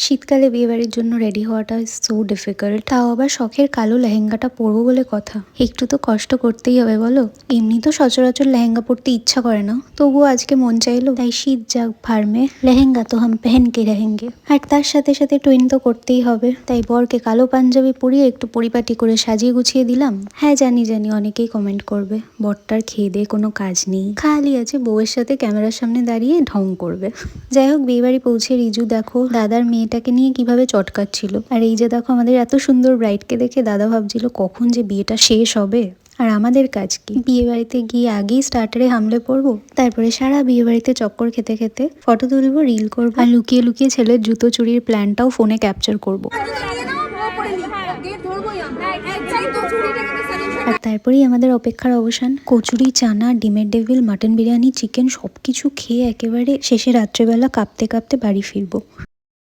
শীতকালে বিয়েবাড়ির জন্য রেডি হওয়াটা সো ডিফিকাল্ট, তাও আবার শখের কালো লেহেঙ্গাটা পরবো বলে কথা। একটু তো কষ্ট করতেই হবে বলো। এমনি তো সচরাচর লেহেঙ্গা পরতে ইচ্ছা করে না, তবুও আজকে মন চাইলো, তাই শীত যাক ভার মে লেহেঙ্গা তো হাম পেহেন কে রেহেঙ্গে। আর তার সাথে সাথে টুইন তো করতেই হবে, তাই বরকে কালো পাঞ্জাবি পরিয়ে একটু পরিপাটি করে সাজিয়ে গুছিয়ে দিলাম। হ্যাঁ জানি অনেকেই কমেন্ট করবে বরটার খেয়ে দিয়ে কোনো কাজ নেই, খালি আছে বউয়ের সাথে ক্যামেরার সামনে দাঁড়িয়ে ঢং করবে। যাই হোক, বিয়েবাড়ি পৌঁছে রিজু দেখো দাদার মেয়েটাকে নিয়ে কিভাবে চটকাচ্ছিল। আর এই যে দেখো আমাদের এত সুন্দর ব্রাইডকে দেখে দাদা ভাবছিল কখন যে বিয়েটা শেষ হবে। আর আমাদের কাজ কি, বিয়ে বাড়িতে গিয়ে আগেই স্টার্টারে হামলে পড়বো, তারপরে সারা বিয়ে বাড়িতে চক্কর খেতে খেতে ফটো তুলবো, রিল করবো, আর লুকিয়ে লুকিয়ে ছেলের জুতো চুরির প্ল্যানটাও ফোনে ক্যাপচার করবো। আর তারপরেই আমাদের অপেক্ষার অবসান। কচুরি, চানা, ডিমের ডেভিল, মাটন বিরিয়ানি, চিকেন সবকিছু খেয়ে একেবারে শেষে রাত্রেবেলা কাঁপতে কাঁপতে বাড়ি ফিরবো।